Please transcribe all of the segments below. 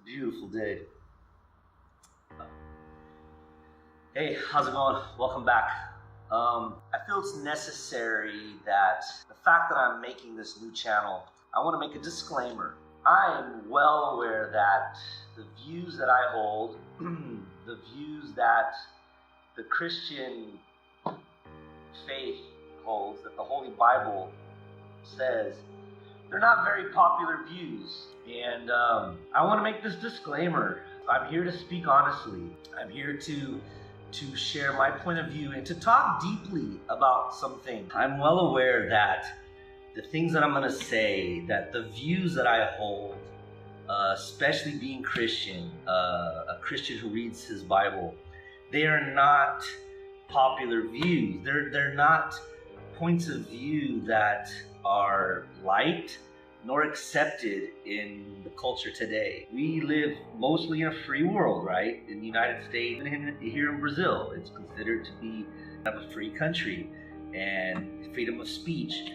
Beautiful day. Hey, how's it going? Welcome back. I feel it's necessary that the fact that I'm making this new channel, I want to make a disclaimer. I am well aware that the views that I hold, the views that the Christian faith holds, that the Holy Bible says, they're not very popular views. And I want to make this disclaimer. I'm here to speak honestly. I'm here to share my point of view and to talk deeply about something. I'm well aware that the things that I'm going to say, that the views that I hold, especially being Christian, a Christian who reads his Bible, they are not popular views. They're not points of view that are liked nor accepted in the culture today. We live mostly in a free world, right? In the United States and here in Brazil, it's considered to be a free country and freedom of speech.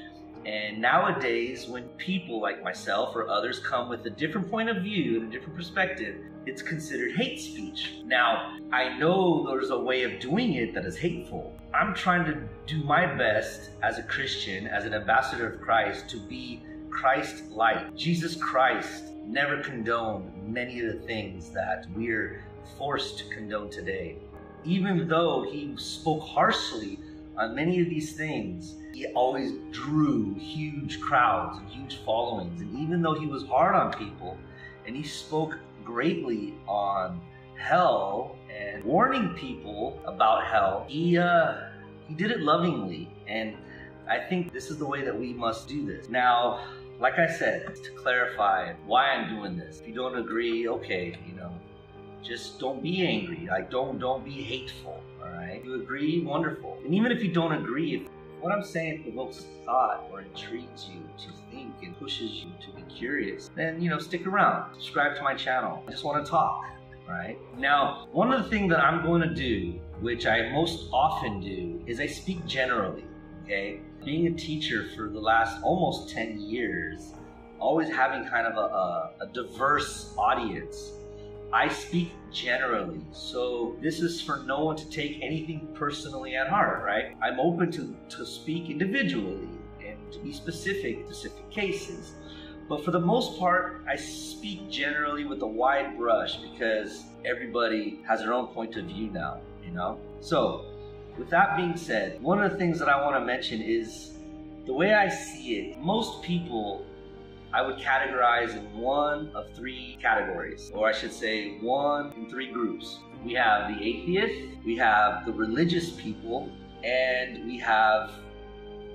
And nowadays, when people like myself or others come with a different point of view and a different perspective, it's considered hate speech. Now, I know there's a way of doing it that is hateful. I'm trying to do my best as a Christian, as an ambassador of Christ, to be Christ-like. Jesus Christ never condoned many of the things that we're forced to condone today. Even though he spoke harshly on many of these things, he always drew huge crowds and huge followings. And even though he was hard on people and he spoke greatly on hell and warning people about hell, he did it lovingly. And I think this is the way that we must do this. Now, like I said, to clarify why I'm doing this, if you don't agree, okay, just don't be angry. Like, don't be hateful, all right? If you agree, wonderful. And even if you don't agree, if what I'm saying provokes thought or intrigues you to think and pushes you to be curious, then, stick around. Subscribe to my channel. I just want to talk, all right? Now, one of the things that I'm going to do, which I most often do, is I speak generally, okay? Being a teacher for the last almost 10 years, always having kind of a diverse audience, I speak generally. So this is for no one to take anything personally at heart, right? I'm open to speak individually and to be specific cases. But for the most part, I speak generally with a wide brush because everybody has their own point of view now, So with that being said, one of the things that I want to mention is the way I see it. Most people I would categorize in one of three categories, or I should say one in three groups. We have the atheists, we have the religious people, and we have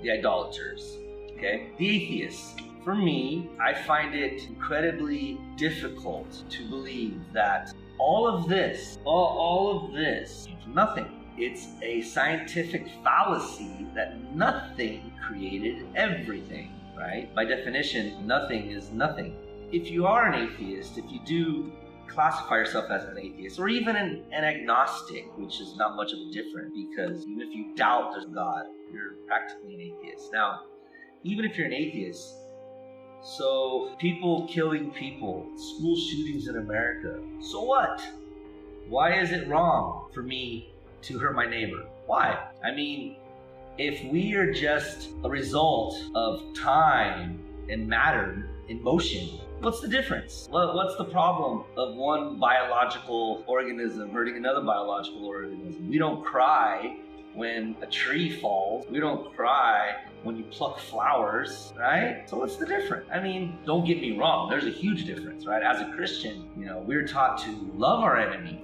the idolaters, okay? The atheists, for me, I find it incredibly difficult to believe that all of this came from nothing. It's a scientific fallacy that nothing created everything, right? By definition, nothing is nothing. If you are an atheist, if you do classify yourself as an atheist, or even an agnostic, which is not much of a difference, because even if you doubt there's God, you're practically an atheist. Now, even if you're an atheist, so people killing people, school shootings in America, so what? Why is it wrong for me to hurt my neighbor? Why? I mean, if we are just a result of time and matter in motion, what's the difference? What's the problem of one biological organism hurting another biological organism? We don't cry when a tree falls. We don't cry when you pluck flowers, right? So what's the difference? I mean, don't get me wrong, there's a huge difference, right? As a Christian, we're taught to love our enemy,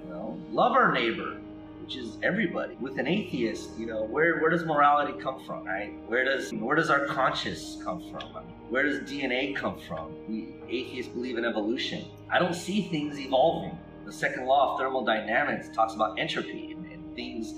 love our neighbor, which is everybody. With an atheist, where does morality come from, right? Where does our conscience come from? I mean, where does DNA come from? We atheists believe in evolution. I don't see things evolving. The second law of thermodynamics talks about entropy, and things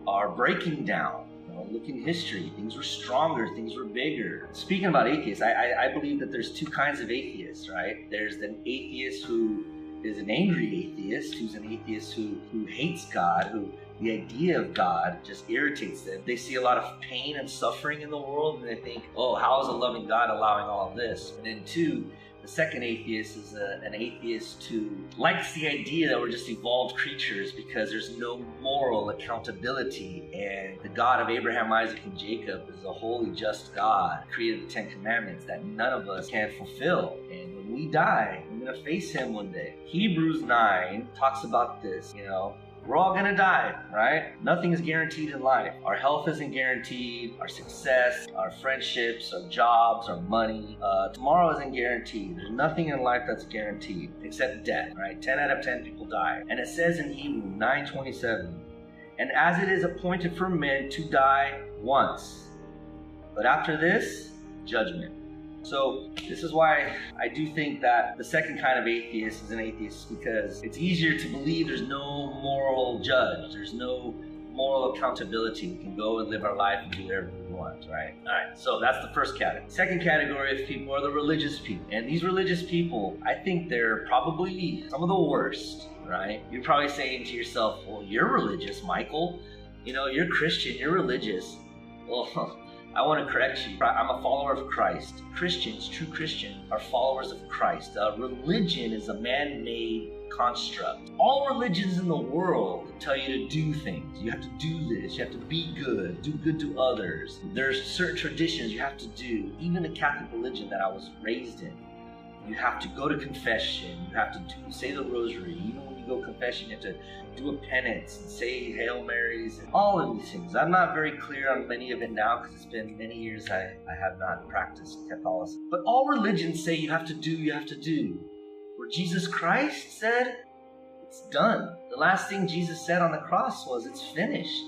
are breaking down. Look in history, things were stronger, things were bigger. Speaking about atheists, I believe that there's two kinds of atheists, right? There's an atheist who is an angry atheist, who's an atheist who hates God, who the idea of God just irritates them. They see a lot of pain and suffering in the world, and they think, oh, how is a loving God allowing all of this? And then two, The second atheist is an atheist who likes the idea that we're just evolved creatures because there's no moral accountability, and the God of Abraham, Isaac, and Jacob is a holy, just God, created the Ten Commandments that none of us can fulfill. And when we die, we're going to face him one day. Hebrews 9 talks about this, we're all gonna die, right? Nothing is guaranteed in life. Our health isn't guaranteed, our success, our friendships, our jobs, our money. Tomorrow isn't guaranteed. There's nothing in life that's guaranteed except death, right? 10 out of 10 people die. And it says in Hebrews 9:27, and as it is appointed for men to die once, but after this, judgment. So this is why I do think that the second kind of atheist is an atheist, because it's easier to believe there's no moral judge, there's no moral accountability. We can go and live our life and do whatever we want, right? All right, so that's the first category. Second category of people are the religious people. And these religious people, I think they're probably some of the worst, right? You're probably saying to yourself, well, you're religious, Michael. You're Christian, you're religious. Well, I want to correct you. I'm a follower of Christ. Christians, true Christians, are followers of Christ. Religion is a man-made construct. All religions in the world tell you to do things. You have to do this. You have to be good. Do good to others. There's certain traditions you have to do. Even the Catholic religion that I was raised in, you have to go to confession. You have to say the rosary. Even when you go confession, you have to do a penance and say Hail Marys and all of these things. I'm not very clear on many of it now because it's been many years I have not practiced Catholicism. But all religions say you have to do. Where Jesus Christ said, it's done. The last thing Jesus said on the cross was, it's finished.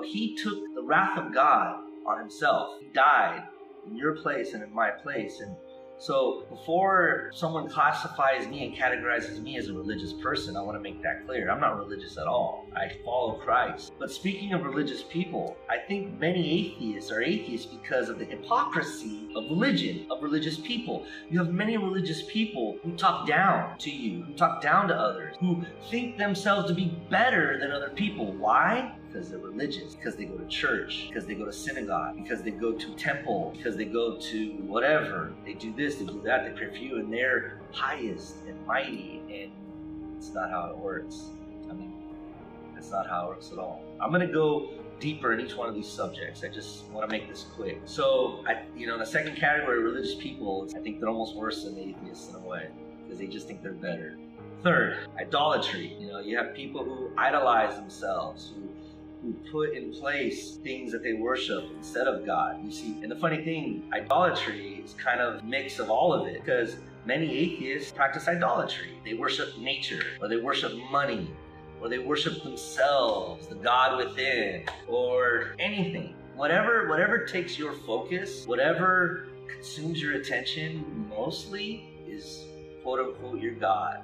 He took the wrath of God on himself. He died in your place and in my place. And so before someone classifies me and categorizes me as a religious person, I want to make that clear. I'm not religious at all. I follow Christ. But speaking of religious people, I think many atheists are atheists because of the hypocrisy of religion, of religious people. You have many religious people who talk down to you, who talk down to others, who think themselves to be better than other people. Why? Because they're religious, because they go to church, because they go to synagogue, because they go to temple, because they go to whatever. They do this, they do that, they pray for you, and they're pious and mighty, and it's not how it works. That's not how it works at all. I'm going to go deeper in each one of these subjects. I just want to make this quick. So, the second category, religious people, I think they're almost worse than atheists in a way, because they just think they're better. Third, idolatry. You have people who idolize themselves, who put in place things that they worship instead of God. You see, and the funny thing, idolatry is kind of a mix of all of it, because many atheists practice idolatry. They worship nature, or they worship money, or they worship themselves, the God within, or anything. Whatever takes your focus, whatever consumes your attention mostly is quote unquote your God.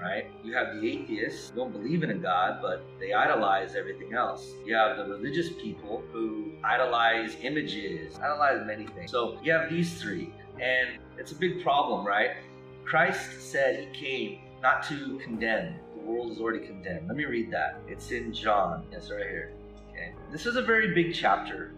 Right? You have the atheists who don't believe in a God, but they idolize everything else. You have the religious people who idolize images, idolize many things. So you have these three, and it's a big problem, right? Christ said he came not to condemn. The world is already condemned. Let me read that. It's in John. It's right here. Okay. This is a very big chapter.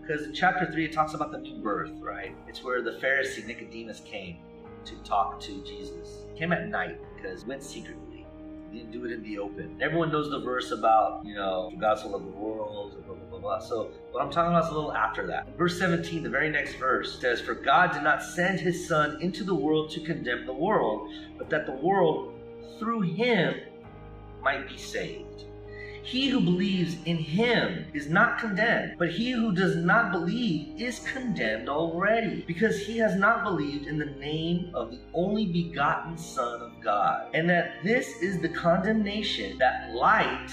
Because in chapter 3 it talks about the new birth, right? It's where the Pharisee Nicodemus came to talk to Jesus. He came at night because he went secretly. He didn't do it in the open. Everyone knows the verse about, for God so loved the world, blah, blah, blah, blah. So what I'm talking about is a little after that. In verse 17, the very next verse says, for God did not send his Son into the world to condemn the world, but that the world through him might be saved. He who believes in him is not condemned, but he who does not believe is condemned already, because he has not believed in the name of the only begotten Son of God. And that this is the condemnation, that light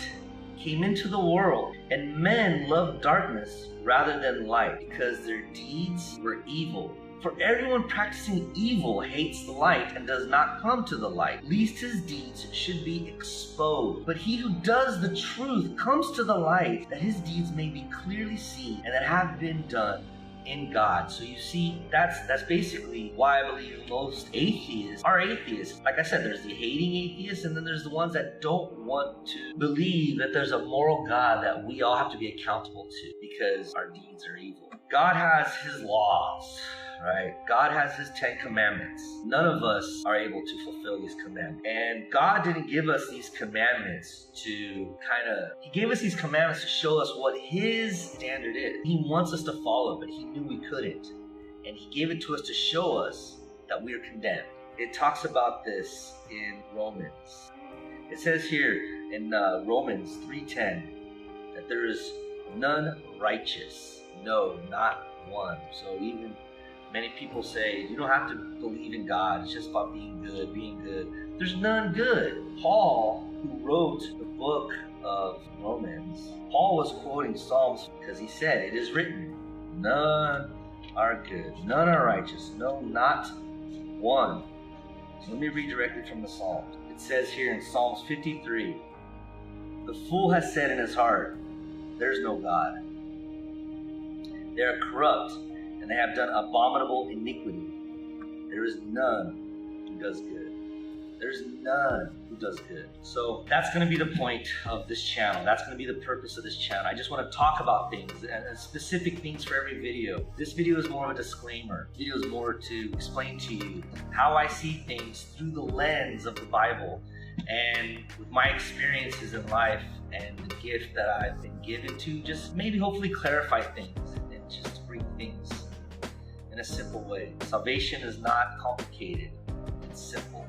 came into the world, and men loved darkness rather than light, because their deeds were evil. For everyone practicing evil hates the light and does not come to the light, lest his deeds should be exposed. But he who does the truth comes to the light, that his deeds may be clearly seen and that have been done in God. So you see, that's basically why I believe most atheists are atheists. Like I said, there's the hating atheists, and then there's the ones that don't want to believe that there's a moral God that we all have to be accountable to because our deeds are evil. God has his laws. right? God has his 10 commandments. None of us are able to fulfill these commandments. And God didn't give us these commandments to he gave us these commandments to show us what his standard is. He wants us to follow, but he knew we couldn't. And he gave it to us to show us that we are condemned. It talks about this in Romans. It says here in Romans 3:10 that there is none righteous. No, not one. So even many people say you don't have to believe in God. It's just about being good, being good. There's none good. Paul, who wrote the book of Romans, Paul was quoting Psalms because he said, it is written, none are good, none are righteous, no, not one. So let me read directly from the Psalms. It says here in Psalms 53, the fool has said in his heart, there's no God. They are corrupt, and they have done abominable iniquity. There is none who does good. There's none who does good. So that's going to be the point of this channel. That's going to be the purpose of this channel. I just want to talk about things and specific things for every video. This video is more of a disclaimer. This video is more to explain to you how I see things through the lens of the Bible and with my experiences in life and the gift that I've been given to just maybe hopefully clarify things and just bring things in a simple way. Salvation is not complicated. It's simple.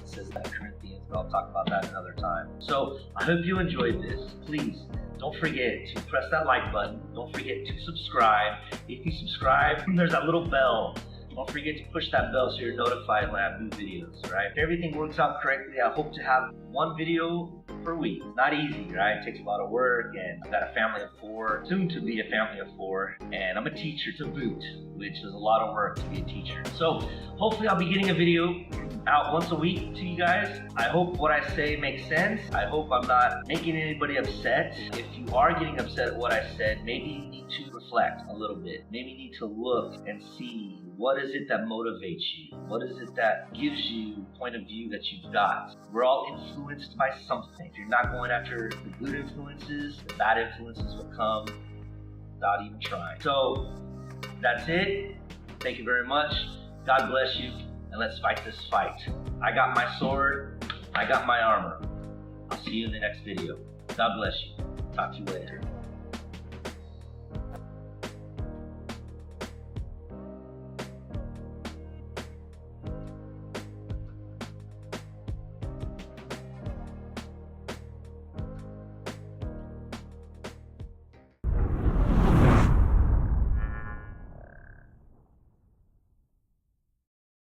Says that in Corinthians, but I'll talk about that another time. So I hope you enjoyed this. Please don't forget to press that like button. Don't forget to subscribe. If you subscribe, there's that little bell. Don't forget to push that bell so you're notified when I have new videos, right? If everything works out correctly, I hope to have one video per week. It's not easy, right? It takes a lot of work, and I've got a family of 4, soon to be a family of 4, and I'm a teacher to boot, which is a lot of work to be a teacher. So hopefully I'll be getting a video out once a week to you guys. I hope what I say makes sense. I hope I'm not making anybody upset. If you are getting upset at what I said, maybe you need to reflect a little bit. Maybe you need to look and see what is it that motivates you? What is it that gives you a point of view that you've got? We're all influenced by something. If you're not going after the good influences, the bad influences will come without even trying. So that's it. Thank you very much. God bless you. And let's fight this fight. I got my sword. I got my armor. I'll see you in the next video. God bless you. Talk to you later.